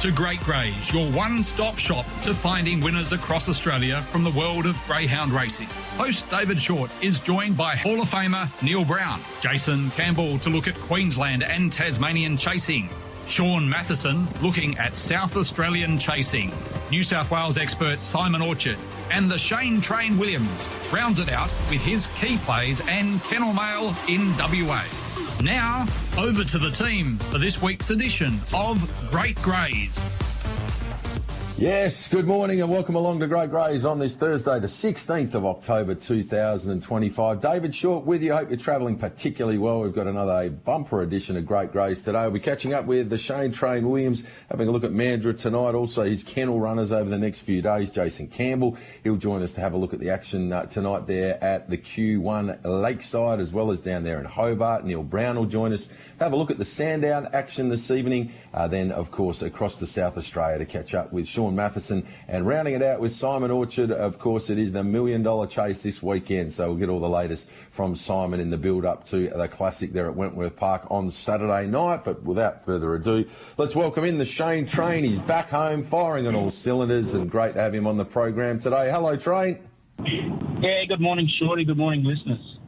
to Great Greys, your one-stop shop to finding winners across Australia from the world of greyhound racing. Host David Shortte is joined by Hall of Famer Neil Brown, Jason Campbell to look at Queensland and Tasmanian chasing, Sean Matheson looking at South Australian chasing, New South Wales expert Simon Orchard, and the Shane Train Williams rounds it out with his key plays and kennel mail in WA. Now, over to the team for this week's edition of Great Greys. Yes, good morning and welcome along to Great Greys on this Thursday, the 16th of October 2025. David Shortte with you. Hope you're travelling particularly well. We've got another bumper edition of Great Greys today. We'll be catching up with the Shane Train Williams, having a look at Mandurah tonight. Also his kennel runners over the next few days, Jason Campbell. He'll join us to have a look at the action tonight there at the Q1 Lakeside, as well as down there in Hobart. Neil Brown will join us, have a look at the Sandown action this evening. Then, of course, across to South Australia to catch up with Sean Matheson, and rounding it out with Simon Orchard. Of course, it is the $1 Million Chase this weekend, so we'll get all the latest from Simon in the build-up to the Classic there at Wentworth Park on Saturday night. But without further ado, let's welcome in the Shane Train. He's back home, firing on all cylinders, and great to have him on the program today. Hello, Train. Yeah, good morning, Shorty. Good morning, listeners.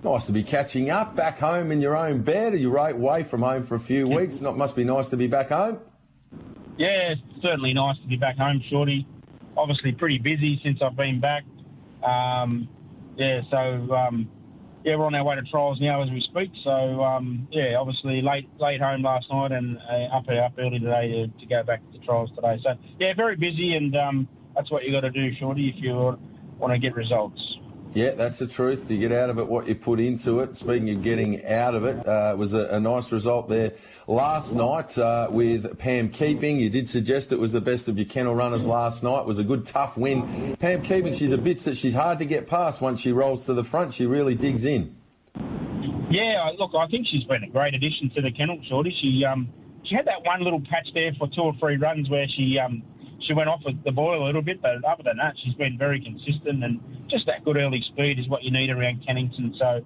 Nice to be catching up, back home in your own bed. Are you right away from home for a few weeks? Must be nice to be back home. Yeah, it's certainly nice to be back home, Shorty. Obviously pretty busy since I've been back. We're on our way to trials now as we speak. So, obviously late home last night and up early today to go back to trials today. So, yeah, very busy, and that's what you got to do, Shorty, if you want to get results. Yeah, that's the truth. You get out of it what you put into it. Speaking of getting out of it, it was a nice result there last night with Pam Keeping. You did suggest it was the best of your kennel runners last night. It was a good, tough win. Pam Keeping, she's hard to get past once she rolls to the front. She really digs in. Yeah, look, I think she's been a great addition to the kennel, Shorty. She had that one little patch there for 2 or 3 runs where she went off the boil a little bit, but other than that, she's been very consistent, and just that good early speed is what you need around Kennington. So,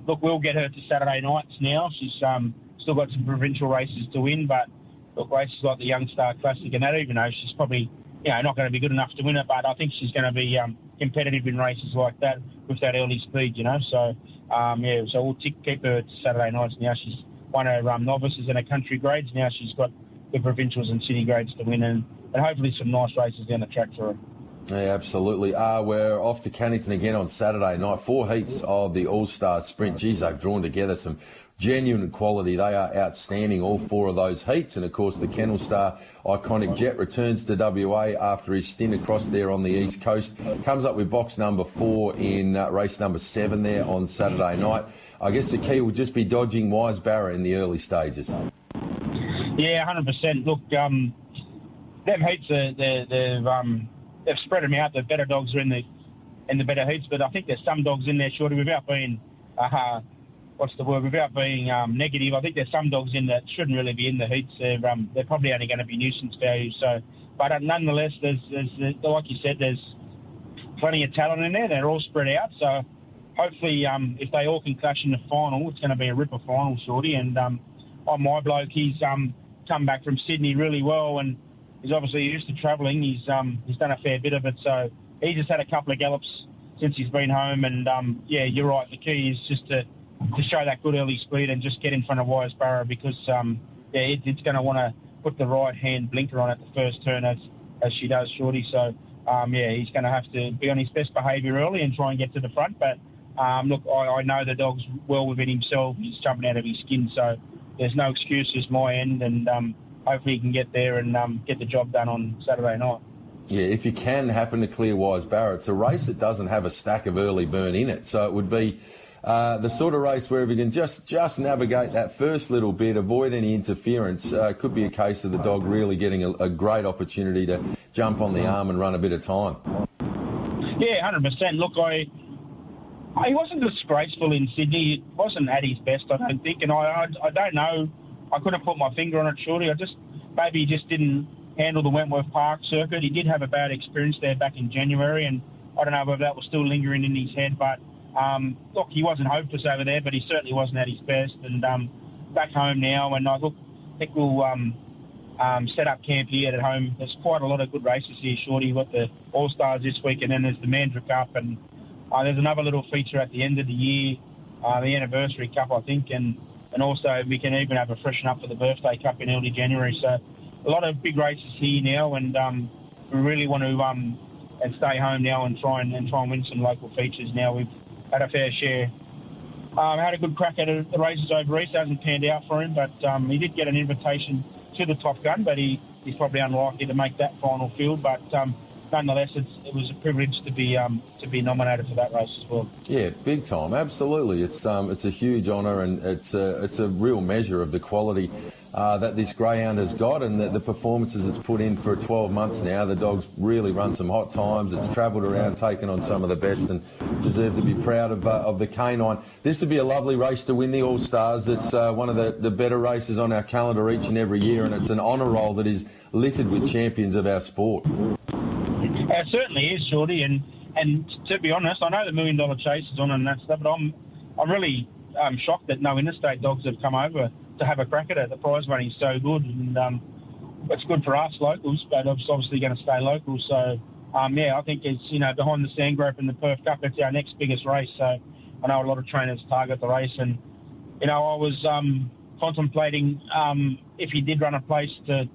look, we'll get her to Saturday nights now. She's still got some provincial races to win, but look, races like the Young Star Classic and that, even though she's probably not going to be good enough to win it, but I think she's going to be competitive in races like that with that early speed, So, so we'll keep her to Saturday nights now. She's won her novices and her country grades. Now she's got the provincials and city grades to win, and hopefully some nice races down the track for her. Yeah, absolutely. We're off to Cannington again on Saturday night. 4 heats of the All-Star Sprint. Geez, they've drawn together some genuine quality. They are outstanding, all 4 of those heats. And, of course, the Kennel Star Iconic Jet returns to WA after his stint across there on the East Coast. Comes up with box number 4 in race number 7 there on Saturday night. I guess the key will just be dodging Wise Barra in the early stages. Yeah, 100%. Look, them heats, they've spread them out. The better dogs are in the better heats, but I think there's some dogs in there, Shorty, without being negative. I think there's some dogs in that shouldn't really be in the heats. They're probably only going to be nuisance values. So, but nonetheless, there's like you said, there's plenty of talent in there. They're all spread out. So hopefully, if they all can clash in the final, it's going to be a ripper final, Shorty. And on my bloke, he's come back from Sydney really well, and he's obviously used to travelling. He's done a fair bit of it, so he just had a couple of gallops since he's been home. And you're right. The key is just to show that good early speed and just get in front of Wise Barra, because it's going to want to put the right hand blinker on at the first turn as she does, Shorty. So he's going to have to be on his best behaviour early and try and get to the front. But look, I know the dog's well within himself. He's jumping out of his skin, so there's no excuses my end, and hopefully he can get there and get the job done on Saturday night. Yeah, if you can happen to clear Wise Barra, it's a race that doesn't have a stack of early burn in it. So it would be the sort of race where if you can just navigate that first little bit, avoid any interference, could be a case of the dog really getting a great opportunity to jump on the arm and run a bit of time. Yeah, 100%. Look, he wasn't disgraceful in Sydney. He wasn't at his best, I don't think. And I don't know. I couldn't put my finger on it, Shorty. Maybe he just didn't handle the Wentworth Park circuit. He did have a bad experience there back in January, and I don't know whether that was still lingering in his head. But, look, he wasn't hopeless over there, but he certainly wasn't at his best. And back home now, and I think we'll set up camp here at home. There's quite a lot of good races here, Shorty. You've got the All-Stars this week, and then there's the Mandurah Cup, and there's another little feature at the end of the year, the Anniversary Cup, I think, and also we can even have a freshen up for the Birthday Cup in early January. So a lot of big races here now, and we really want to and stay home now and try and win some local features now. We've had a fair share. Had a good crack at the races over east. It hasn't panned out for him, but he did get an invitation to the Top Gun, but he's probably unlikely to make that final field. But nonetheless, it was a privilege to be nominated for that race as well. Yeah, big time, absolutely. It's a huge honour, and it's a real measure of the quality that this greyhound has got, and the performances it's put in for 12 months now. The dog's really run some hot times. It's travelled around, taken on some of the best, and deserved to be proud of the canine. This would be a lovely race to win the All-Stars. It's one of the better races on our calendar each and every year, and it's an honour roll that is littered with champions of our sport. It certainly is, Shorty, and to be honest, I know the $1 Million Chase is on and that stuff, but I'm really shocked that no interstate dogs have come over to have a crack at it. The prize money is so good, and it's good for us locals, but it's obviously going to stay local. So, I think it's, behind the Sandgrope and the Perth Cup, it's our next biggest race. So I know a lot of trainers target the race, and, I was contemplating if he did run a place to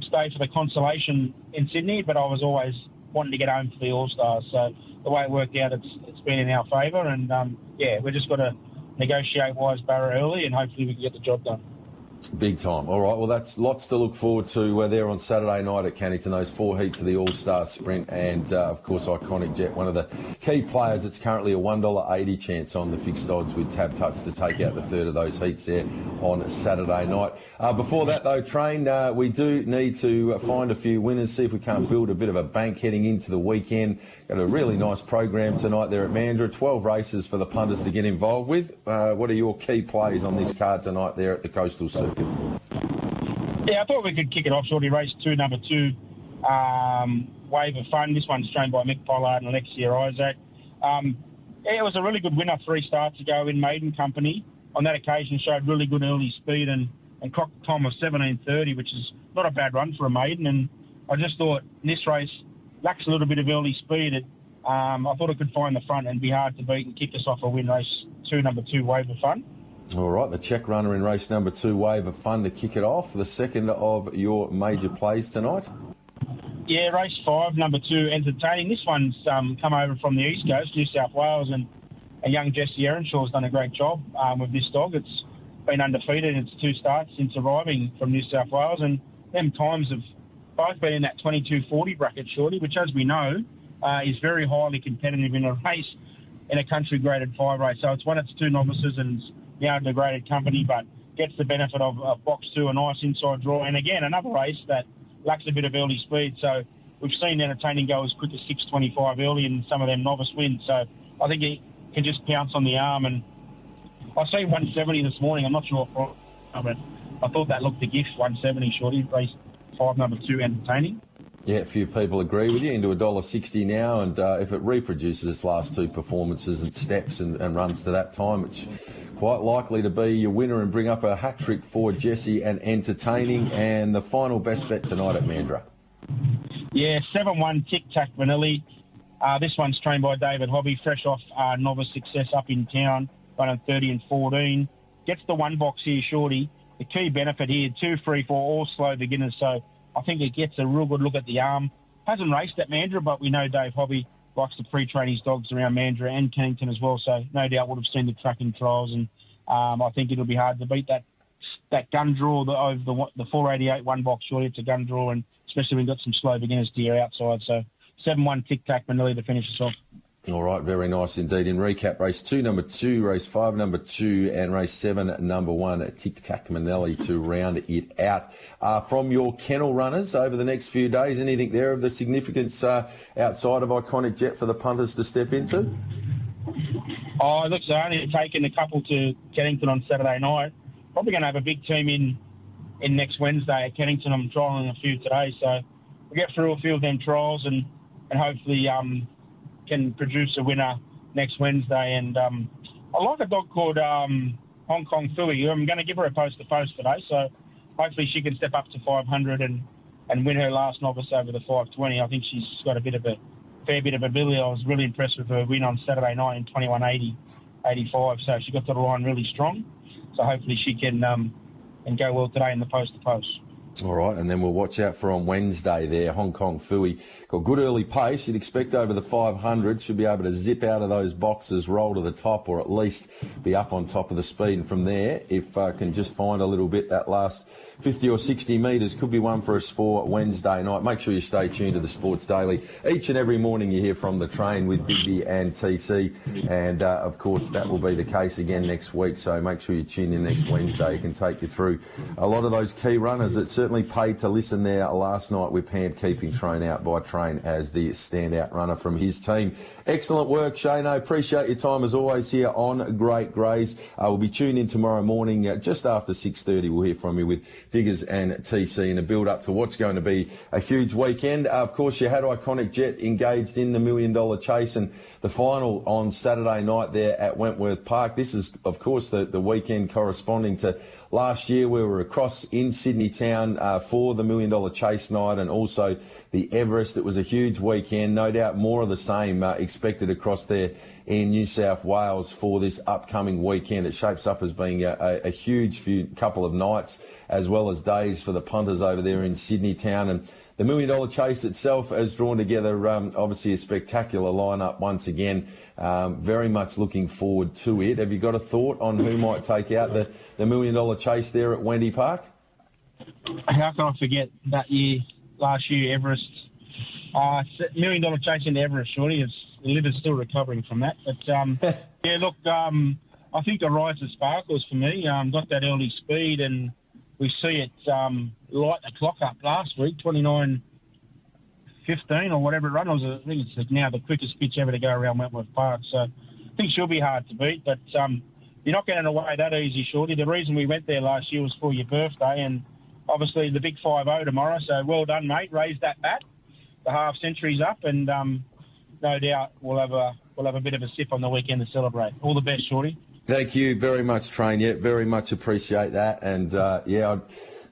stay for the consolation in Sydney, but I was always wanting to get home for the All-Stars. So the way it worked out, it's been in our favour, and, we've just got to negotiate Wise Barra early, and hopefully we can get the job done. Big time. All right, well, that's lots to look forward to there on Saturday night at Cannington, those 4 heats of the All-Star Sprint, and, of course, Iconic Jet, one of the key players. It's currently a $1.80 chance on the fixed odds with Tab Touch to take out the third of those heats there on Saturday night. Before that, though, Train, we do need to find a few winners, see if we can't build a bit of a bank heading into the weekend. Got a really nice program tonight there at Mandurah, 12 races for the punters to get involved with. What are your key plays on this card tonight there at the Coastal Circuit? Yeah, I thought we could kick it off, Shorty. Race 2, number 2, Wave of Fun. This one's trained by Mick Pollard and Alexia Isaac. It was a really good winner 3 starts ago in maiden company. On that occasion, showed really good early speed and clocked a time of 17:30, which is not a bad run for a maiden. And I just thought in this race, lacks a little bit of early speed. I thought it could find the front and be hard to beat and kick us off a win. Race 2, number 2, Wave of Fun. All right, the check runner in race number 2, Wave of Fun, to kick it off. The second of your major plays tonight. Yeah, race 5, number 2, Entertaining. This one's come over from the East Coast, New South Wales, and young Jesse Erenshaw's done a great job with this dog. It's been undefeated in its 2 starts since arriving from New South Wales, and them times have both been in that 22:40 bracket, Shorty, which, as we know, is very highly competitive in a race, in a country graded 5 race. So it's won its 2 novices and now in a graded company, but gets the benefit of box 2, a nice inside draw. And again, another race that lacks a bit of early speed. So we've seen Entertaining go as quick as 6:25 early in some of them novice wins. So I think he can just pounce on the arm. And I see 170 this morning. I'm not sure, but I thought that looked a gift, 170, Shorty. Race 5, number 2, Entertaining. Yeah, a few people agree with you. Into $1.60 now, and if it reproduces its last 2 performances and steps and runs to that time, it's quite likely to be your winner and bring up a hat-trick for Jesse and Entertaining. And the final best bet tonight at Mandurah. Yeah, 7-1 Tic Tac Vanilla. This one's trained by David Hobby, fresh off novice success up in town, running 30 and 14. Gets the 1 box here, Shorty. The key benefit here, 2, 3, 4, all slow beginners, so I think it gets a real good look at the arm. Hasn't raced at Mandurah, but we know Dave Hobby likes to pre-train his dogs around Mandurah and Cannington as well, so no doubt would have seen the track in trials, and I think it'll be hard to beat that gun draw over the 488 1 box, Shorty. It's a gun draw, and especially when you've got some slow beginners to your outside, so 7-1 Tic Tac Vanilla to finish us off. All right, very nice indeed. In recap, race 2, number 2, race 5, number 2, and race 7, number 1, Tic Tac Manelli to round it out. From your kennel runners over the next few days, anything there of the significance outside of Iconic Jet for the punters to step into? Oh, look, so only taking a couple to Cannington on Saturday night. Probably going to have a big team in next Wednesday at Cannington. I'm trialling a few today, so we'll get through a few of them trials and hopefully can produce a winner next Wednesday. And I like a dog called Hong Kong Philly. I'm going to give her a post-to-post today, so hopefully she can step up to 500 and win her last novice over the 520. I think she's got a fair bit of ability. I was really impressed with her win on Saturday night in 21.80.85. So she got the line really strong. So hopefully she can and go well today in the post-to-post. All right, and then we'll watch out for on Wednesday there, Hong Kong Fooey. Got good early pace. You'd expect over the 500, should be able to zip out of those boxes, roll to the top, or at least be up on top of the speed. And from there, if can just find a little bit, that last 50 or 60 metres could be one for us for Wednesday night. Make sure you stay tuned to the Sports Daily. Each and every morning you hear from the train with Digby and TC. And, of course, that will be the case again next week. So make sure you tune in next Wednesday. It can take you through a lot of those key runners. It certainly paid to listen there last night with Pam Keeping thrown out by Train as the standout runner from his team. Excellent work, Shano. Appreciate your time as always here on Great Greys. We'll be tuned in tomorrow morning just after 6:30. We'll hear from you with Diggers and TC in a build-up to what's going to be a huge weekend. Of course, you had Iconic Jet engaged in the $1 Million Chase and the final on Saturday night there at Wentworth Park. This is, of course, the weekend corresponding to last year. We were across in Sydney town for the $1 Million Chase night and also the Everest. It was a huge weekend. No doubt more of the same expected across there in New South Wales for this upcoming weekend. It shapes up as being a huge couple of nights as well as days for the punters over there in Sydney town. And the $1 Million Chase itself has drawn together obviously a spectacular lineup once again. Very much looking forward to it. Have you got a thought on who might take out the $1 Million Chase there at Wendy Park? How can I forget last year, Everest? $1 Million Chase in Everest, surely. The liver's still recovering from that. But, yeah, look, I think the Rise of Sparkles for me got that early speed, and we see it light the clock up last week, 29.15 or whatever it ran. I think it's now the quickest pitch ever to go around Wentworth Park. So I think she'll be hard to beat. But you're not getting away that easy, Shorty. The reason we went there last year was for your birthday, and obviously the big 5-0 tomorrow. So well done, mate. Raise that bat. The half century's up, and no doubt we'll have a bit of a sip on the weekend to celebrate. All the best, Shorty. Thank you very much, Train. Yeah, very much appreciate that. And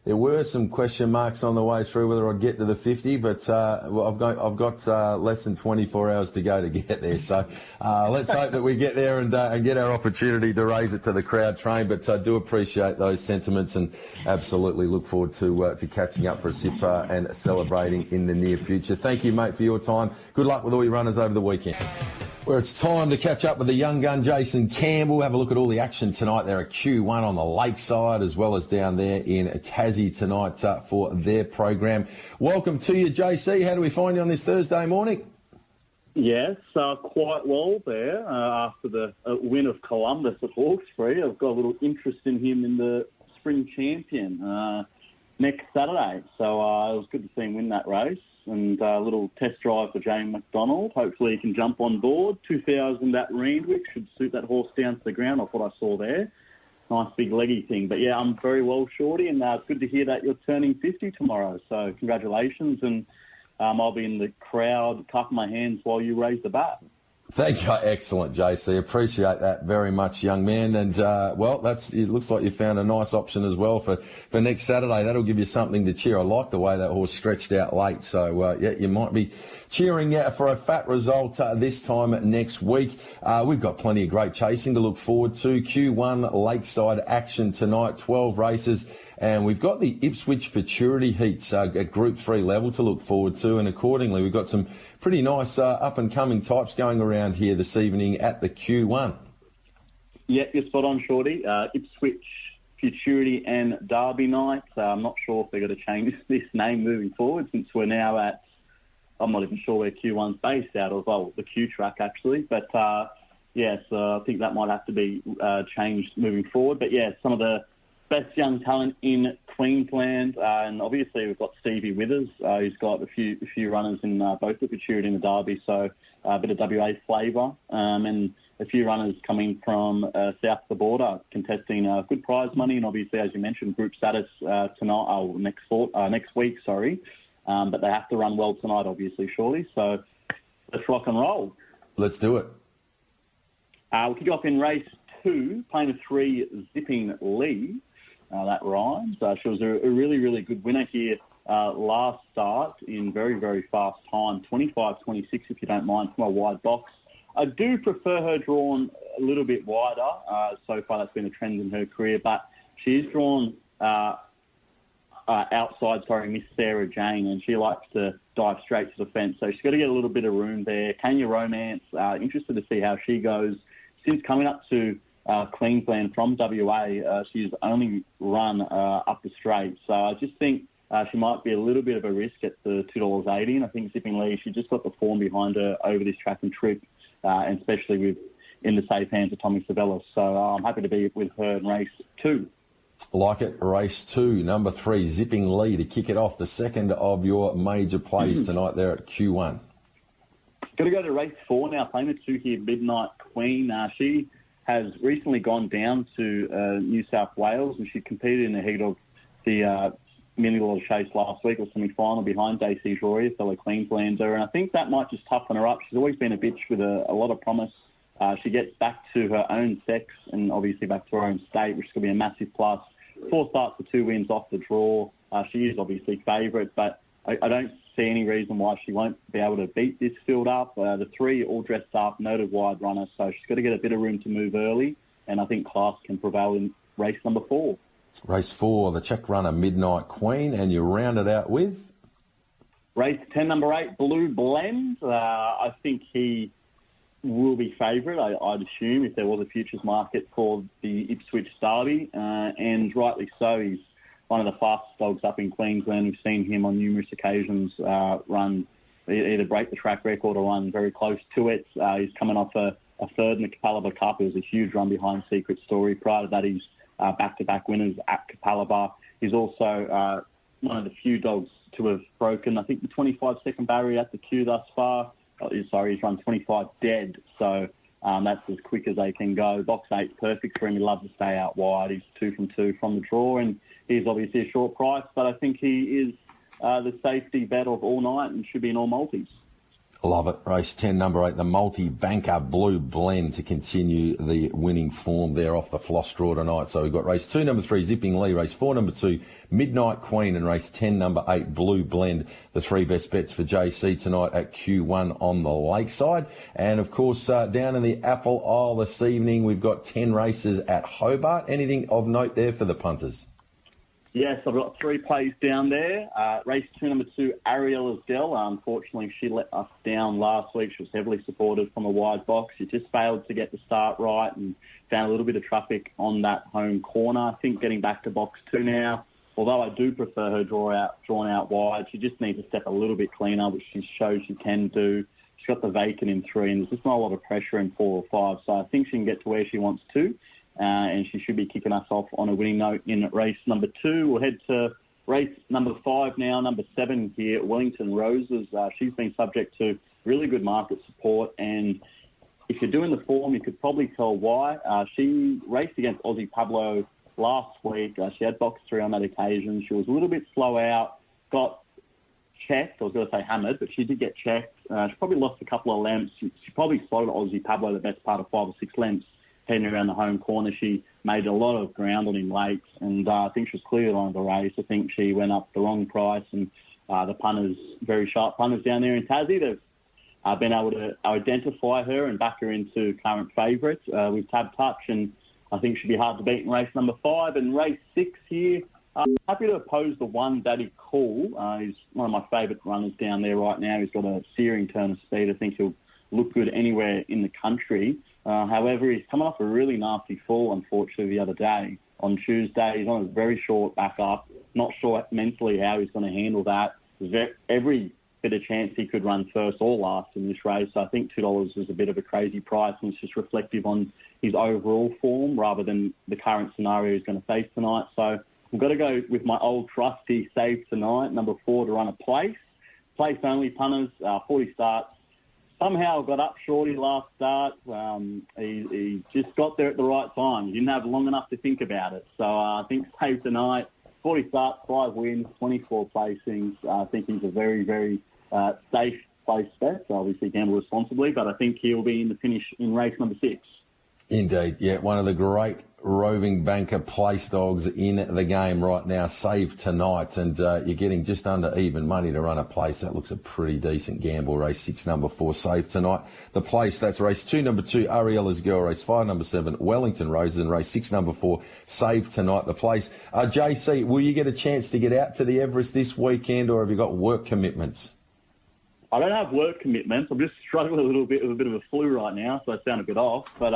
there were some question marks on the way through whether I'd get to the 50, but I've got less than 24 hours to go to get there. So let's hope that we get there and get our opportunity to raise it to the crowd, Train. But I do appreciate those sentiments and absolutely look forward to catching up for a sip and celebrating in the near future. Thank you, mate, for your time. Good luck with all your runners over the weekend. Where it's time to catch up with the young gun Jason Campbell. Have a look at all the action tonight there at Q1 on the lakeside as well as down there in Tassie tonight for their program. Welcome to you, JC. How do we find you on this Thursday morning? Yes, quite well there after the win of Columbus at Hawkesbury. I've got a little interest in him in the Spring Champion next Saturday. So it was good to see him win that race. And a little test drive for Jane McDonald. Hopefully he can jump on board. 2,000 at Randwick should suit that horse down to the ground off what I saw there. Nice big leggy thing. But, yeah, I'm very well, Shorty, and it's good to hear that you're turning 50 tomorrow. So congratulations, and I'll be in the crowd cupping my hands while you raise the bat. Thank you. Excellent, JC. Appreciate that very much, young man. And, it looks like you found a nice option as well for next Saturday. That'll give you something to cheer. I like the way that horse stretched out late. So, you might be cheering for a fat result this time next week. We've got plenty of great chasing to look forward to. Q1 Lakeside action tonight, 12 races. And we've got the Ipswich Futurity Heats at Group 3 level to look forward to. And accordingly, we've got some pretty nice up-and-coming types going around here this evening at the Q1. Yeah, you're spot on, Shorty. Ipswich Futurity and Derby night. I'm not sure if they're going to change this name moving forward since we're now at, I'm not even sure where Q1's based out of, the Q track actually. But, I think that might have to be changed moving forward. But, some of the best young talent in Queensland, and obviously we've got Stevie Withers, who's got a few runners in both the Futurity and the Derby, so a bit of WA flavour, and a few runners coming from south of the border, contesting good prize money, and obviously, as you mentioned, group status next week. But they have to run well tonight, obviously, surely. So let's rock and roll. Let's do it. We'll kick off in race 2, playing a 3, Zipping Lee. that rhymes. She was a really, really good winner here last start in very, very fast time, 25-26 if you don't mind, from a wide box. I do prefer her drawn a little bit wider. So far that's been a trend in her career, but she is drawn outside, Miss Sarah Jane, and she likes to dive straight to the fence. So she's got to get a little bit of room there. Kenya Romance, interested to see how she goes. Since coming up to Queensland from WA, she's only run up the straight. So I just think she might be a little bit of a risk at the $2.80. And I think Zipping Lee, she just got the form behind her over this track and trip, and especially in the safe hands of Tommy Savellis. So I'm happy to be with her in race 2. Like it, race 2, number 3, Zipping Lee to kick it off, the second of your major plays tonight there at Q1. Got to go to race 4 now, playing the 2 here, Midnight Queen. She has recently gone down to New South Wales, and she competed in the heat of the Million Dollar Chase last week, or semi-final, behind Daisy Joy, a fellow Queenslander, and I think that might just toughen her up. She's always been a bitch with a lot of promise. She gets back to her own sex and obviously back to her own state, which could be a massive plus. 4 starts for 2 wins off the draw. She is obviously favourite, but I don't see any reason why she won't be able to beat this field up. The 3 all dressed up, noted wide runner, so she's got to get a bit of room to move early, and I think class can prevail in race number 4. Race 4, the check runner, Midnight Queen, and you round it out with? Race 10, number 8, Blue Blend. I think he will be favourite, I'd assume, if there was a futures market for the Ipswich Derby, and rightly so. He's one of the fastest dogs up in Queensland. We've seen him on numerous occasions run, either break the track record or run very close to it. He's coming off a third in the Capalaba Cup. It was a huge run behind Secret Story. Prior to that, he's back-to-back winners at Capalaba. He's also one of the few dogs to have broken, I think, the 25-second barrier at the Q thus far. He's run 25 dead, so that's as quick as they can go. Box 8's perfect for him. He loves to stay out wide. He's 2 from 2 from the draw, and he's obviously a short price, but I think he is the safety bet of all night and should be in all multis. Love it. Race 10, number 8, the multi-banker Blue Blend to continue the winning form there off the Floss draw tonight. So we've got race 2, number 3, Zipping Lee, race 4, number 2, Midnight Queen, and race 10, number 8, Blue Blend, the 3 best bets for JC tonight at Q1 on the Lakeside. And, of course, down in the Apple Isle this evening, we've got 10 races at Hobart. Anything of note there for the punters? Yes, I've got 3 plays down there. Race 2, number 2, Ariel Dell. Unfortunately, she let us down last week. She was heavily supported from a wide box. She just failed to get the start right and found a little bit of traffic on that home corner. I think getting back to box 2 now, although I do prefer her drawn out wide, she just needs to step a little bit cleaner, which she shows she can do. She's got the vacant in 3, and there's just not a lot of pressure in 4 or 5. So I think she can get to where she wants to. And she should be kicking us off on a winning note in race number 2. We'll head to race number 5 now, number 7 here, Wellington Roses. She's been subject to really good market support, and if you're doing the form, you could probably tell why. She raced against Aussie Pablo last week. She had box 3 on that occasion. She was a little bit slow out, got checked. I was going to say hammered, but she did get checked. She probably lost a couple of lengths. She probably slowed Aussie Pablo the best part of 5 or 6 lengths. Heading around the home corner, she made a lot of ground on him late, and I think she was clear on the race. I think she went up the wrong price, and the punters, very sharp punters down there in Tassie, they've been able to identify her and back her into current favourite with Tab Touch, and I think she'll be hard to beat in race number 5. And race 6 here, happy to oppose the 1, Daddy Cool. He's one of my favourite runners down there right now. He's got a searing turn of speed. I think he'll look good anywhere in the country. However, he's coming off a really nasty fall, unfortunately, the other day. On Tuesday, he's on a very short back up. Not sure mentally how he's going to handle that. There's every bit of chance he could run first or last in this race. So I think $2 is a bit of a crazy price, and it's just reflective on his overall form rather than the current scenario he's going to face tonight. So I've got to go with my old trusty save tonight, number 4, to run a place. Place only punters, 40 starts. Somehow got up Shorty last start. He just got there at the right time. He didn't have long enough to think about it. So I think save tonight, 40 starts, 5 wins, 24 placings. I think he's a very, very safe place bet. So obviously gamble responsibly, but I think he'll be in the finish in race number 6. Indeed, yeah, one of the great roving banker place dogs in the game right now, Save Tonight, and you're getting just under even money to run a place. That looks a pretty decent gamble. Race 6, number 4, Save Tonight. The place, that's race 2, number 2, Ariella's Girl, race 5, number 7, Wellington Roses, and race 6, number 4, Save Tonight. The place. JC, will you get a chance to get out to the Everest this weekend, or have you got work commitments? I don't have work commitments. I'm just struggling a little bit with a bit of a flu right now, so I sound a bit off. But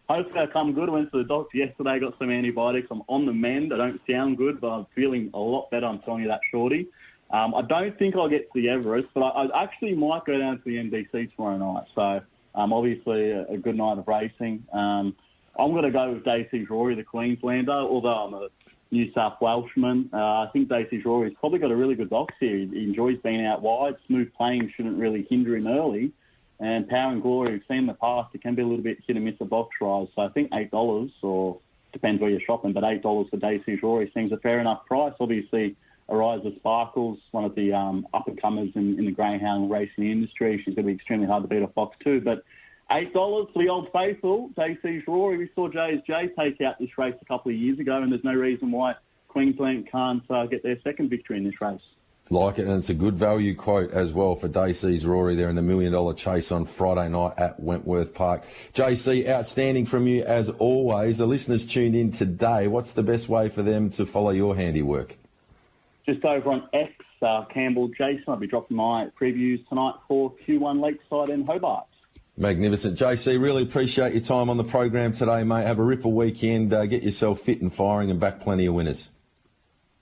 hopefully I come good. I went to the doctor yesterday, got some antibiotics. I'm on the mend. I don't sound good, but I'm feeling a lot better. I'm telling you that, Shorty. I don't think I'll get to the Everest, but I actually might go down to the NBC tomorrow night. So obviously a good night of racing. I'm going to go with Dacey's Rory, the Queenslander, although I'm a New South Welshman. I think Dacey's Rory's probably got a really good box here. He enjoys being out wide. Smooth playing shouldn't really hinder him early. And Power and Glory, we've seen in the past, it can be a little bit hit and miss a box rise. So I think $8, or depends where you're shopping, but $8 for Dacey's Rory seems a fair enough price. Obviously, Ariza Sparkles, one of the up-and-comers in the greyhound racing industry. She's going to be extremely hard to beat off box too. But $8 for the old faithful, Dacey's Rory. We saw JSJ take out this race a couple of years ago, and there's no reason why Queensland can't get their second victory in this race. Like it, and it's a good value quote as well for Dacey's Rory there in the $1 Million Chase on Friday night at Wentworth Park. JC, outstanding from you as always. The listeners tuned in today. What's the best way for them to follow your handiwork? Just over on X, Campbell Jason. I'll be dropping my previews tonight for Q1 Lakeside and Hobart. Magnificent. JC, really appreciate your time on the program today, mate. Have a ripper weekend. Get yourself fit and firing and back plenty of winners.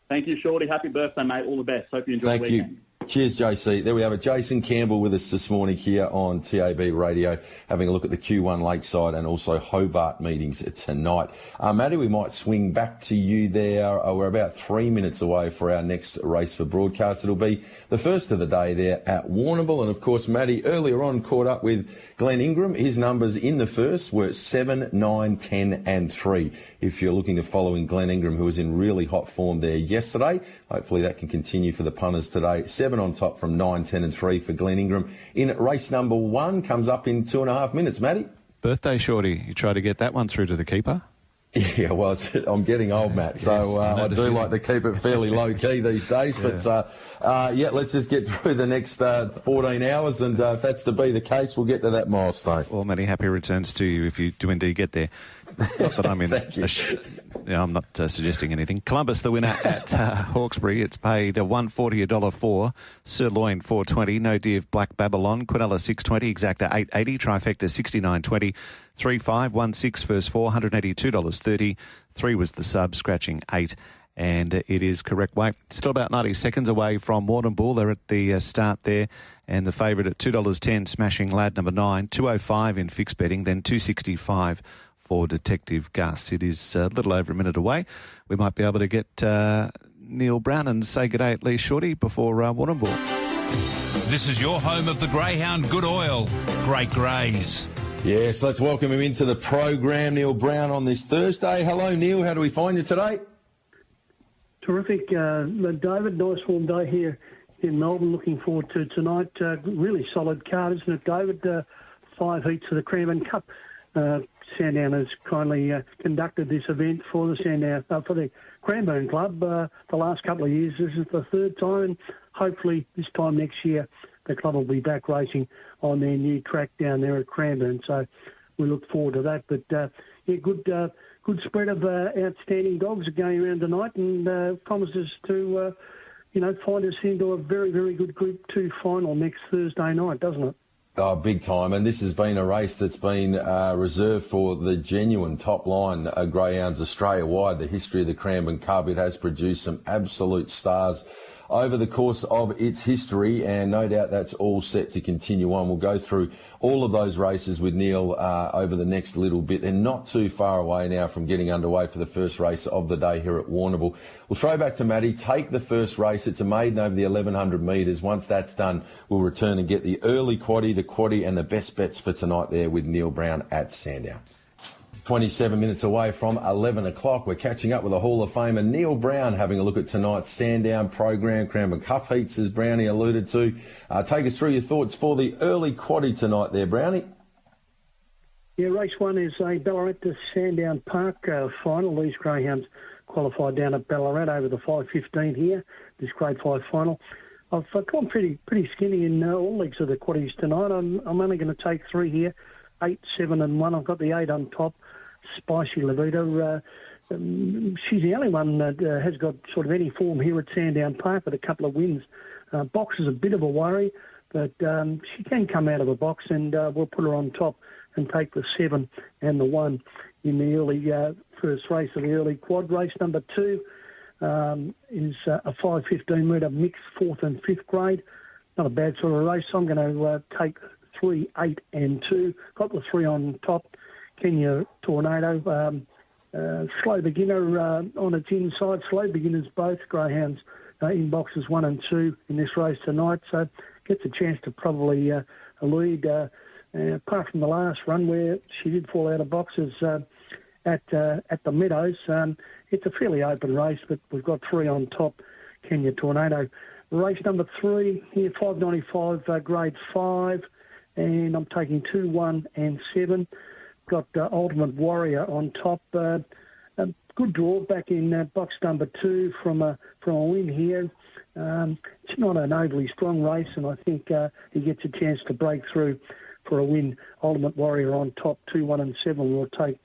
Thank you, Shorty. Happy birthday, mate. All the best. Hope you enjoy the weekend. Thank you. Cheers, JC. There we have it. Jason Campbell with us this morning here on TAB Radio, having a look at the Q1 Lakeside and also Hobart meetings tonight. Matty, we might swing back to you there. We're about 3 minutes away for our next race for broadcast. It'll be the first of the day there at Warrnambool. And, of course, Matty earlier on caught up with Glenn Ingram. His numbers in the first were 7, 9, 10 and 3. If you're looking to follow in Glenn Ingram, who was in really hot form there yesterday, hopefully that can continue for the punters today. 7 on top from 9, 10 and 3 for Glenn Ingram. In race number 1, comes up in 2.5 minutes. Matty? Birthday, Shorty. You try to get that one through to the keeper? Yeah, well, I'm getting old, Matt, so I do like to keep it fairly low-key these days. Yeah. But, let's just get through the next 14 hours, and if that's to be the case, we'll get to that milestone. Well, many happy returns to you if you do indeed get there. Not that I'm in I'm not suggesting anything. Columbus, the winner at Hawkesbury. It's paid $140, $1.04. Sirloin, $4.20. No Div, Black Babylon. Quinella, $6.20. Exacta, $8.80. Trifecta, $69.20. 3-5-1-6, first 4, $182.30. 3 was the sub, scratching 8. And it is correct weight. Still about 90 seconds away from Warrnambool. They're at the start there. And the favourite at $2.10, Smashing Lad, number 9. $2.05 in fixed betting, then $2.65 for Detective Gus. It is a little over a minute away. We might be able to get Neil Brown and say good day at least, Shorty, before Warrnambool. This is your home of the greyhound good oil, Great Greys. Yes, let's welcome him into the program, Neil Brown, on this Thursday. Hello, Neil. How do we find you today? Terrific, David. Nice warm day here in Melbourne. Looking forward to tonight. Really solid card, isn't it, David? 5 heats of the Cranbourne Cup. Sandown has kindly conducted this event for the Sandown for the Cranbourne Club the last couple of years. This is the third time, and hopefully this time next year the club will be back racing on their new track down there at Cranbourne. So we look forward to that. But good spread of outstanding dogs are going around tonight, and promises to find us into a very, very good Group 2 final next Thursday night, doesn't it? Oh, big time. And this has been a race that's been reserved for the genuine top line greyhounds Australia-wide. The history of the Cranbourne Cup, it has produced some absolute stars over the course of its history, and no doubt that's all set to continue on. We'll go through all of those races with Neil over the next little bit, and not too far away now from getting underway for the first race of the day here at Warrnambool. We'll throw back to Matty, take the first race. It's a maiden over the 1,100 metres. Once that's done, we'll return and get the early quaddie, the quaddie, and the best bets for tonight there with Neil Brown at Sandown. 27 minutes away from 11 o'clock. We're catching up with a Hall of Famer, Neil Brown, having a look at tonight's Sandown program, Cranbourne Cup heats, as Brownie alluded to. Take us through your thoughts for the early quaddie tonight there, Brownie. Yeah, race 1 is a Ballarat to Sandown Park final. These greyhounds qualified down at Ballarat over the 5:15 here, this Grade 5 final. I've gone pretty skinny in all legs of the quaddies tonight. I'm only going to take 3 here, 8, 7 and 1. I've got the 8 on top, Spicy Levita. She's the only one that has got sort of any form here at Sandown Park with a couple of wins. Box is a bit of a worry, but she can come out of a box, and we'll put her on top and take the 7 and the 1 in the early first race of the early quad. Race number 2 is a 5:15 metre mixed 4th and 5th grade. Not a bad sort of race. I'm going to take 3, 8 and 2. Got the 3 on top. Kenya Tornado. Slow beginner on its inside. Slow beginners both. Greyhounds in boxes 1 and 2 in this race tonight. So gets a chance to probably lead. Apart from the last run where she did fall out of boxes at the Meadows, it's a fairly open race, but we've got 3 on top, Kenya Tornado. Race number 3 here, 5.95 grade 5, and I'm taking 2, 1 and 7. Got Ultimate Warrior on top. A good draw back in box number 2 from a win here. It's not an overly strong race, and I think he gets a chance to break through for a win. Ultimate Warrior on top, 2, 1 and 7 will take.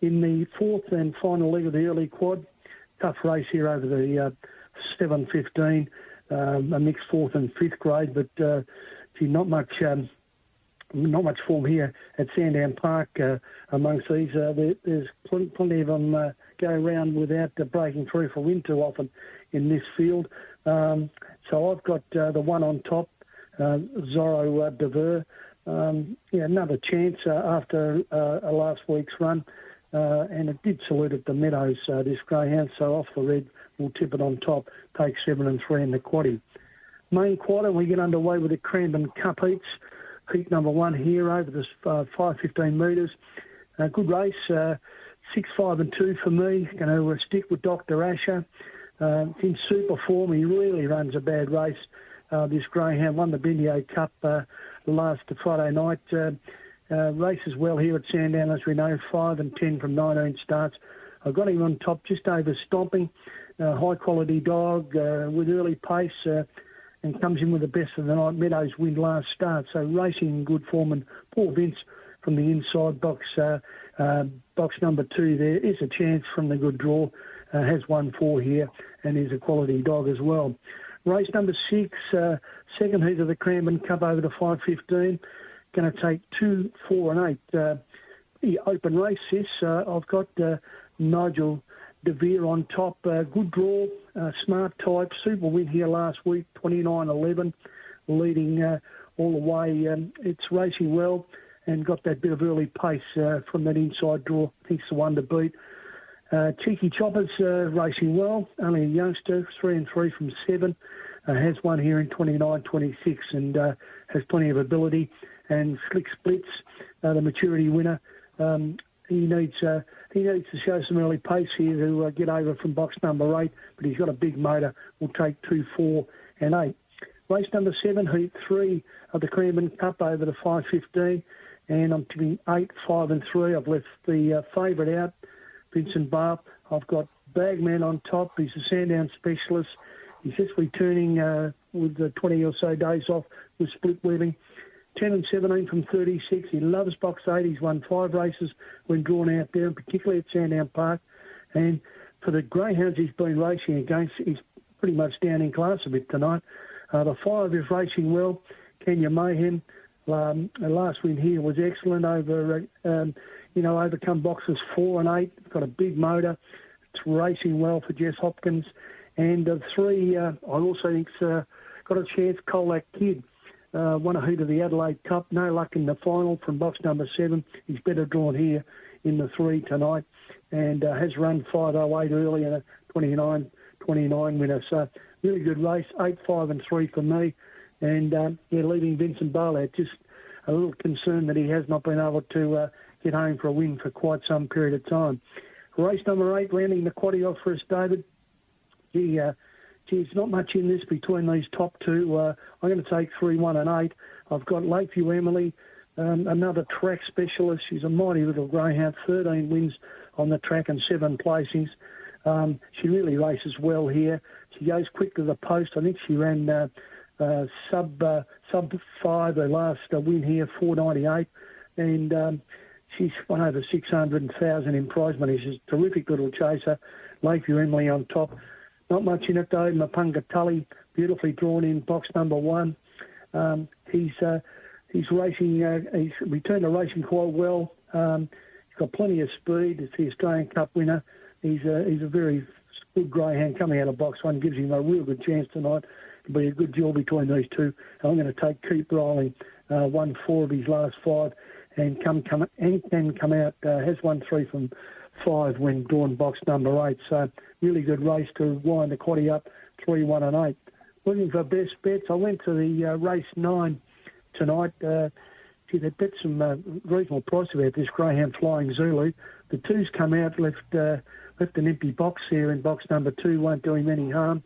In the 4th and final leg of the early quad, tough race here over the 7:15, a mixed 4th and 5th grade, but not much form here at Sandown Park amongst these. There's plenty of them go around without breaking through for win too often in this field. So I've got the 1 on top, Zorro Devere. Another chance after last week's run. And it did salute at the Meadows, this greyhound, so off the red, we'll tip it on top, take 7 and 3 in the quaddie. Main quarter, we get underway with the Cranbourne Cup heats. Heat number 1 here over the 5:15 metres. Good race, 6, 5 and 2 for me. Going to stick with Dr. Asher. In super form, he really runs a bad race. This greyhound won the Bendio Cup last Friday night. Races well here at Sandown, as we know, 5 and 10 from 19 starts. I've got him on top just over stomping. High quality dog with early pace and comes in with the best of the night. Meadows win last start, so racing in good form. And Paul Vince from the inside box, box number 2 there is a chance from the good draw. Has 1-4 here and is a quality dog as well. Race number 6, second heat of the Cranbourne Cup over the 5:15. Going to take 2, 4 and 8. Pretty open race this. I've got Nigel DeVere on top. Good draw, smart type. Super win here last week, 29-11, leading all the way. It's racing well and got that bit of early pace from that inside draw. I think it's the one to beat. Cheeky Choppers racing well. Only a youngster, 3 and 3 from 7. Has won here in 29-26 and has plenty of ability. And Slick Splits, the maturity winner. He needs to show some early pace here to get over from box number 8, but he's got a big motor. We'll take 2, 4 and 8. Race number 7, heat 3 of the Cranbourne Cup over the 5:15, and I'm tipping 8, 5 and 3. I've left the favourite out, Vincent Barb. I've got Bagman on top. He's a Sandown specialist. He's just returning with the 20 or so days off with split webbing. 10 and 17 from 36. He loves box 8. He's won 5 races when drawn out there, particularly at Sandown Park. And for the greyhounds he's been racing against, he's pretty much down in class a bit tonight. The 5 is racing well. Kenya Mayhem, last win here was excellent over, overcome boxes 4 and 8. Got a big motor. It's racing well for Jess Hopkins. And 3, I also think's got a chance, Colac Kid. Won a heat of the Adelaide Cup. No luck in the final from box number 7. He's better drawn here in the 3 tonight and has run 5:08 early and a 29 winner. So really good race. 8, 5 and 3 for me. And leaving Vincent Barlett, just a little concerned that he has not been able to get home for a win for quite some period of time. Race number 8, rounding the quaddie off for us, David. There's not much in this between these top 2. I'm going to take 3, 1 and 8. I've got Lakeview Emily, another track specialist. She's a mighty little greyhound, 13 wins on the track and 7 placings. She really races well here. She goes quick to the post. I think she ran sub 5 her last win here, 4.98, and she's won over 600,000 in prize money. She's a terrific little chaser. Lakeview Emily on top. Not much in it though. Mapunga Tully, beautifully drawn in box number 1. He's racing. He's returned to racing quite well. He's got plenty of speed. It's the Australian Cup winner. He's a very good greyhound coming out of box 1. Gives him a real good chance tonight. It'll be a good duel between these two. I'm going to take Keep Rolling. Won 4 of his last 5, and can come out. Has won 3 from 5 when drawn box number 8. So really good race to wind the quaddie up 3, 1 and 8. Looking for best bets. I went to the race 9 tonight. They bet some reasonable price about this greyhound Flying Zulu. The 2's come out, left an empty box here in box number 2. Won't do him any harm.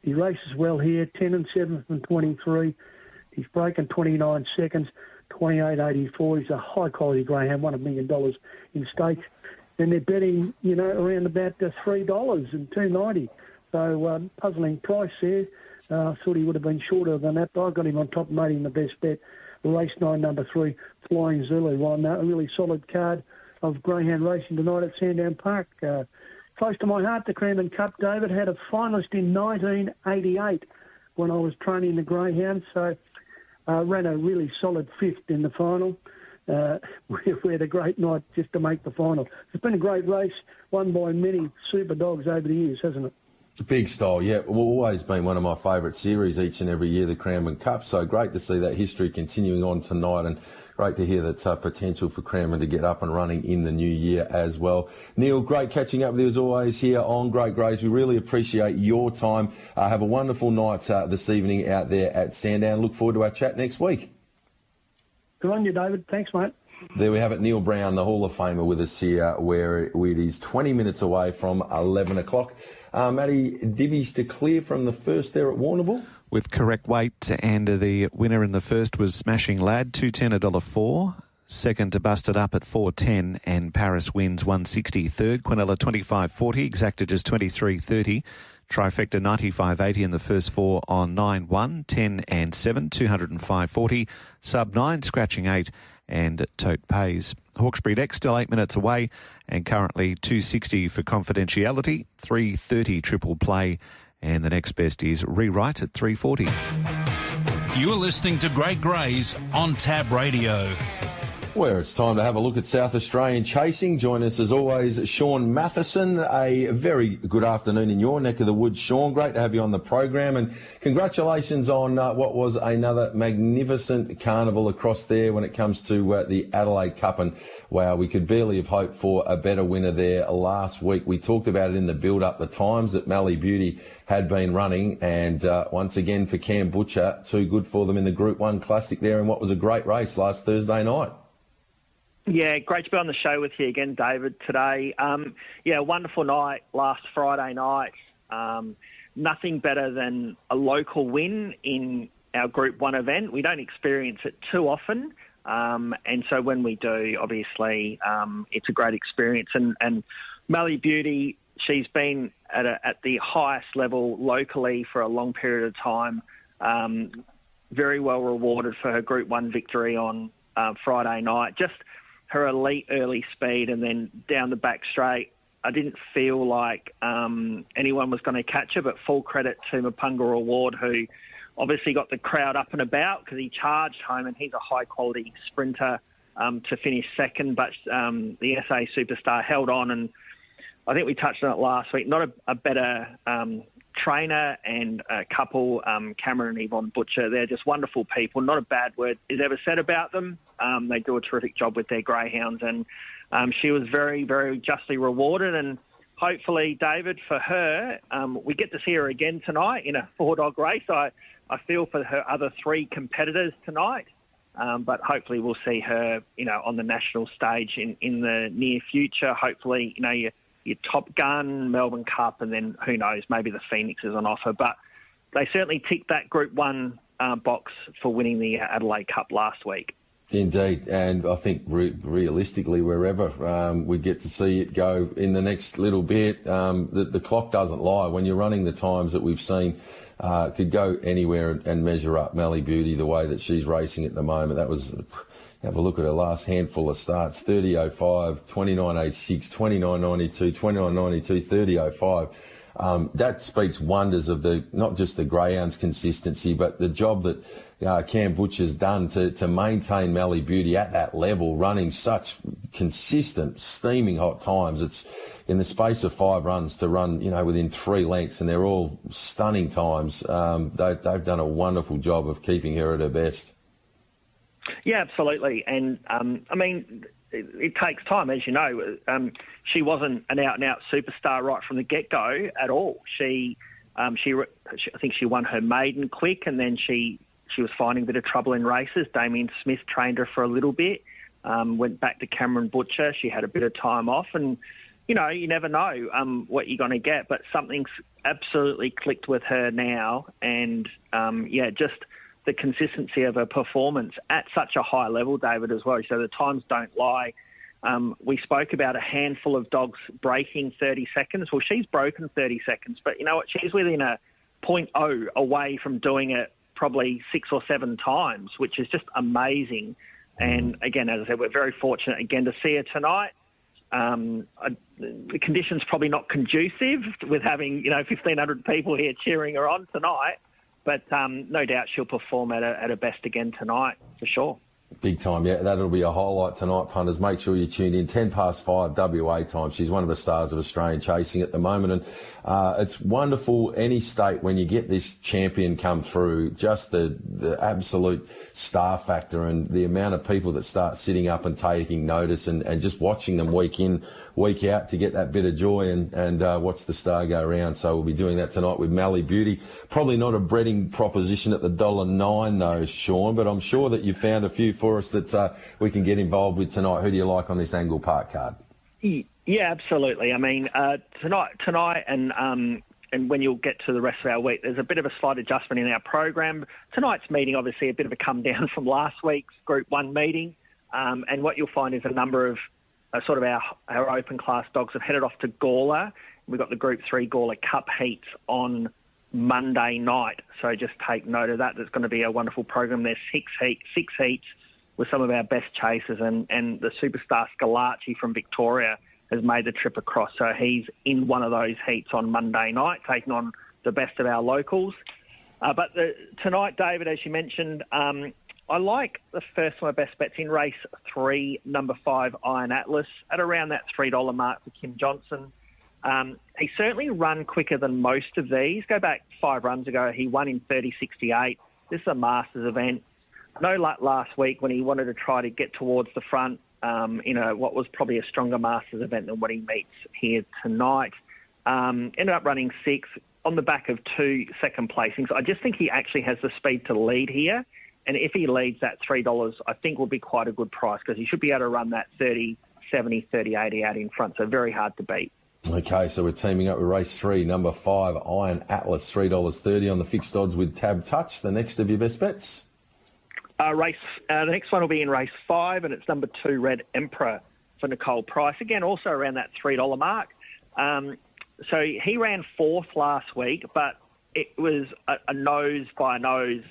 He races well here, 10 and 7 from 23. He's broken 29 seconds, 28.84. He's a high-quality greyhound, $1 million in stakes. And they're betting, around about $3 and $2.90. So puzzling price there. I thought he would have been shorter than that, but I got him on top and made him the best bet. Race 9, number 3, Flying Zulu. On a really solid card of greyhound racing tonight at Sandown Park. Close to my heart, the Cranbourne Cup, David. Had a finalist in 1988 when I was training the greyhound, so ran a really solid 5th in the final. We had a great night just to make the final. It's been a great race, won by many super dogs over the years, hasn't it? Big style, yeah. Well, always been one of my favourite series each and every year, the Cranbourne Cup. So great to see that history continuing on tonight, and great to hear that potential for Cranbourne to get up and running in the new year as well. Neil, great catching up with you as always here on Great Greys. We really appreciate your time. Have a wonderful night this evening out there at Sandown. Look forward to our chat next week. Good on you, David. Thanks, mate. There we have it. Neil Brown, the Hall of Famer, with us here, where it is 20 minutes away from 11 o'clock. Matty, divvies to clear from the first there at Warrnambool? With correct weight, and the winner in the first was Smashing Lad, $2.10 $1.04. Second to Busted Up at $4.10, and Paris Wins $1.60. Third, Quinella $25.40, Exacta just $23.30. Trifecta $95.80 in the first 4 on 9, 1, 10 and 7, $205.40. Sub 9, Scratching 8, and Tote Pays. Hawkesbury Deck still 8 minutes away, and currently $2.60 for Confidentiality, $3.30 Triple Play, and the next best is Rewrite at $3.40. You're listening to Great Greys on Tab Radio. Where it's time to have a look at South Australian chasing. Join us as always, Sean Matheson. A very good afternoon in your neck of the woods, Sean. Great to have you on the program, and congratulations on what was another magnificent carnival across there when it comes to the Adelaide Cup. And wow, we could barely have hoped for a better winner there last week. We talked about it in the build-up, the times that Mally Beauty had been running, and once again for Cam Butcher, too good for them in the Group 1 Classic there in what was a great race last Thursday night. Yeah, great to be on the show with you again, David, today. Wonderful night last Friday night. Nothing better than a local win in our Group 1 event. We don't experience it too often, and so when we do, obviously, it's a great experience. And Mally Beauty, she's been at the highest level locally for a long period of time. Very well rewarded for her Group 1 victory on Friday night. Just her elite early speed, and then down the back straight, I didn't feel like anyone was going to catch her, but full credit to Mapunga Award, who obviously got the crowd up and about because he charged home, and he's a high-quality sprinter to finish second, but the SA Superstar held on, and I think we touched on it last week. Not a better trainer and a couple, Cameron and Yvonne Butcher. They're just wonderful people. Not a bad word is ever said about them. They do a terrific job with their greyhounds, and she was very, very justly rewarded. And hopefully, David, for her, we get to see her again tonight in a 4-dog race. I feel for her other 3 competitors tonight, but hopefully we'll see her, on the national stage in the near future. Hopefully, your Top Gun, Melbourne Cup, and then who knows, maybe the Phoenix is on offer. But they certainly ticked that Group 1 box for winning the Adelaide Cup last week. Indeed, and I think realistically, wherever we get to see it go in the next little bit, the clock doesn't lie. When you're running the times that we've seen, could go anywhere and measure up. Mally Beauty, the way that she's racing at the moment, that was... Have a look at her last handful of starts: 30.05, 29.86, 29.92, 29.92, 30.05. That speaks wonders of not just the greyhounds' consistency, but the job that Cam Butcher's done to maintain Mally Beauty at that level, running such consistent, steaming hot times. It's in the space of 5 runs to run, within 3 lengths, and they're all stunning times. They've done a wonderful job of keeping her at her best. Yeah, absolutely. And, it takes time, as you know. She wasn't an out-and-out superstar right from the get-go at all. I think she won her maiden quick, and then she was finding a bit of trouble in races. Damien Smith trained her for a little bit, went back to Cameron Butcher. She had a bit of time off, and, you never know what you're going to get, but something's absolutely clicked with her now, and, just the consistency of her performance at such a high level, David, as well. So the times don't lie. We spoke about a handful of dogs breaking 30 seconds. Well, she's broken 30 seconds, but you know what? She's within a 0.0 away from doing it probably 6 or 7 times, which is just amazing. And again, as I said, we're very fortunate again to see her tonight. The conditions probably not conducive with having 1,500 people here cheering her on tonight. But no doubt she'll perform at her best again tonight, for sure. Big time, yeah. That'll be a highlight tonight, punters. Make sure you tune in. 5:10 WA time. She's one of the stars of Australian chasing at the moment. And it's wonderful, any state, when you get this champion come through, just the absolute star factor and the amount of people that start sitting up and taking notice and just watching them week in, week out to get that bit of joy and watch the star go around. So we'll be doing that tonight with Mally Beauty. Probably not a breading proposition at the $1.09 though, Sean, but I'm sure that you found a few for us that we can get involved with tonight. Who do you like on this Angle Park card? Yeah, absolutely. I mean, tonight and when you'll get to the rest of our week, there's a bit of a slight adjustment in our program. Tonight's meeting, obviously, a bit of a come down from last week's Group 1 meeting. And what you'll find is a number of sort of our open class dogs have headed off to Gawler. We've got the Group 3 Gawler Cup heats on Monday night. So just take note of that. There's going to be a wonderful program. There's 6 heats with some of our best chasers, and the superstar Scalacci from Victoria has made the trip across. So he's in one of those heats on Monday night, taking on the best of our locals. But tonight, David, as you mentioned, I like the first one of my best bets in race 3, number 5, Iron Atlas, at around that $3 mark for Kim Johnson. He certainly run quicker than most of these. Go back 5 runs ago, he won in 30.68. This is a Masters event. No luck last week when he wanted to try to get towards the front, what was probably a stronger Masters event than what he meets here tonight. Ended up running 6 on the back of 2 second placings. I just think he actually has the speed to lead here. And if he leads that $3, I think will be quite a good price because he should be able to run that 30, 70, 30, 80 out in front. So very hard to beat. Okay, so we're teaming up with race 3, number 5, Iron Atlas, $3.30 on the fixed odds with Tab Touch. The next of your best bets? The next one will be in race 5, and it's number 2, Red Emperor for Nicole Price. Again, also around that $3 mark. So he ran 4th last week, but it was a nose by nose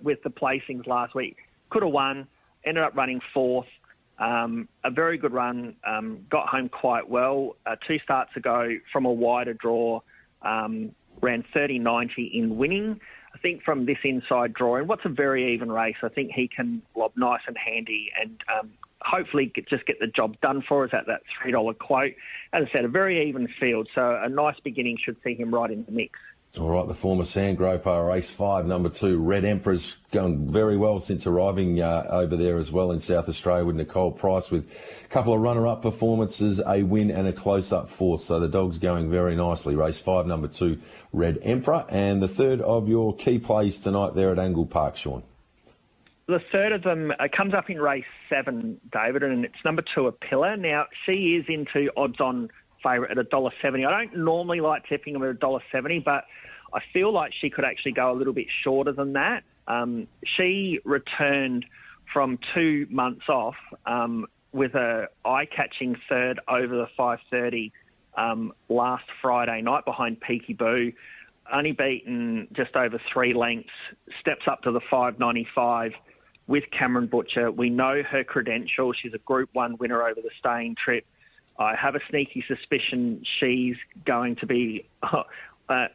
with the placings last week. Could have won, ended up running 4th. A very good run, got home quite well. 2 starts ago from a wider draw, ran 30.90 in winning. I think from this inside drawing, what's a very even race, I think he can lob nice and handy and hopefully just get the job done for us at that $3 quote. As I said, a very even field, so a nice beginning should see him right in the mix. All right, the former Sandgroper, race 5, number 2, Red Emperor's going very well since arriving over there as well in South Australia with Nicole Price, with a couple of runner-up performances, a win and a close-up 4th. So the dog's going very nicely. Race 5, number 2, Red Emperor. And the third of your key plays tonight there at Angle Park, Sean? The third of them comes up in race 7, David, and it's number 2, A Pillar. Now, she is into odds-on favourite at $1.70. I don't normally like tipping them at $1.70, but I feel like she could actually go a little bit shorter than that. She returned from 2 months off with a eye-catching third over the 5:30 last Friday night behind Peaky Boo. Only beaten just over 3 lengths, steps up to the 5.95 with Cameron Butcher. We know her credentials. She's a Group 1 winner over the staying trip. I have a sneaky suspicion she's going to be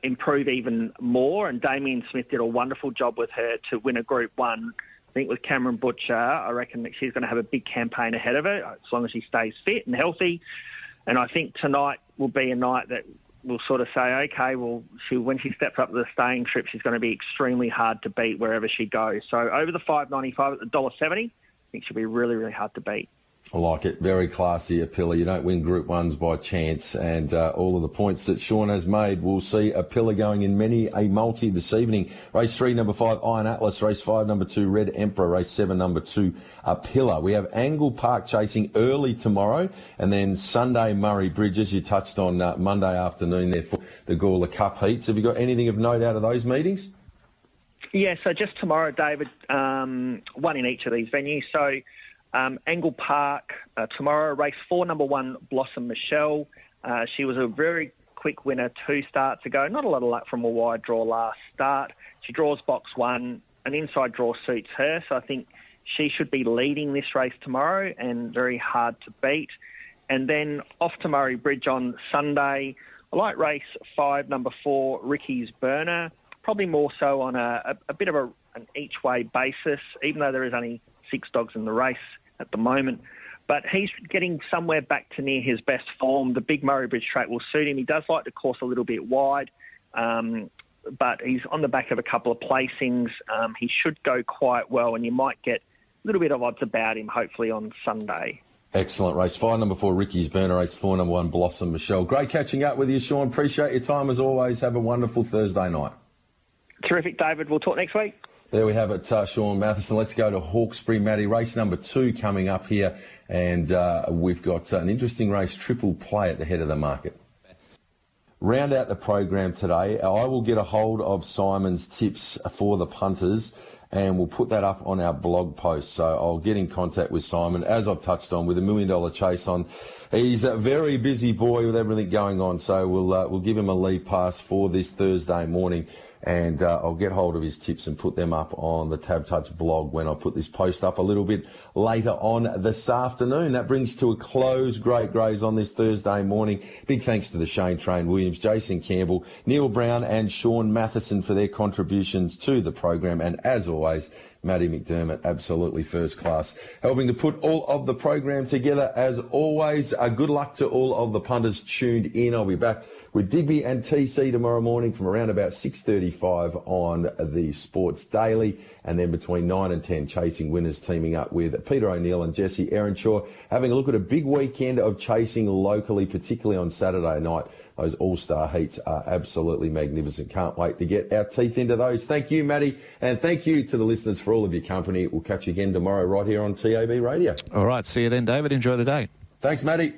improve even more, and Damien Smith did a wonderful job with her to win a Group 1. I think with Cameron Butcher, I reckon that she's going to have a big campaign ahead of her as long as she stays fit and healthy. And I think tonight will be a night that we'll sort of say, okay, well, when she steps up to the staying trip, she's going to be extremely hard to beat wherever she goes. So over the 5.95 at the $1.70, I think she'll be really, really hard to beat. I like it. Very classy, Apilla. You don't win Group 1s by chance. And all of the points that Sean has made, we'll see Apilla going in many a multi this evening. Race 3, number 5, Iron Atlas. Race 5, number 2, Red Emperor. Race 7, number 2, Apilla. We have Angle Park chasing early tomorrow. And then Sunday, Murray Bridges. You touched on Monday afternoon there for the Gawler Cup heats. Have you got anything of note out of those meetings? Yeah, so just tomorrow, David, one in each of these venues. So Angle Park tomorrow, race 4, number 1, Blossom Michelle. She was a very quick winner 2 starts ago. Not a lot of luck from a wide draw last start. She draws box 1. An inside draw suits her, so I think she should be leading this race tomorrow and very hard to beat. And then off to Murray Bridge on Sunday. I like race 5, number 4, Ricky's Burner. Probably more so on a bit of an each-way basis, even though there is only 6 dogs in the race at the moment. But he's getting somewhere back to near his best form. The big Murray Bridge track will suit him. He does like to course a little bit wide, but he's on the back of a couple of placings. He should go quite well, and you might get a little bit of odds about him, hopefully, on Sunday. Excellent. Race 5, number 4, Ricky's Burner. Race 4, number 1, Blossom Michelle. Great catching up with you, Sean. Appreciate your time as always. Have a wonderful Thursday night. Terrific, David. We'll talk next week. There we have it, Sean Matheson. Let's go to Hawkesbury, Matty. Race number 2 coming up here. And we've got an interesting race, Triple Play, at the head of the market. Round out the program today. I will get a hold of Simon's tips for the punters, and we'll put that up on our blog post. So I'll get in contact with Simon, as I've touched on, with $1 million chase on. He's a very busy boy with everything going on, so we'll give him a lead pass for this Thursday morning. And I'll get hold of his tips and put them up on the Tab Touch blog when I put this post up a little bit later on this afternoon. That brings to a close Great Greys on this Thursday morning. Big thanks to the Shane Train Williams, Jason Campbell, Neil Brown and Sean Matheson for their contributions to the program. And as always, Matty McDermott, absolutely first class, helping to put all of the program together. As always, good luck to all of the punters tuned in. I'll be back with Digby and TC tomorrow morning from around about 6:35 on the Sports Daily, and then between 9 and 10, Chasing Winners teaming up with Peter O'Neill and Jesse Earnshaw, having a look at a big weekend of chasing locally, particularly on Saturday night. Those all-star heats are absolutely magnificent. Can't wait to get our teeth into those. Thank you, Matty, and thank you to the listeners for all of your company. We'll catch you again tomorrow right here on TAB Radio. All right, see you then, David. Enjoy the day. Thanks, Matty.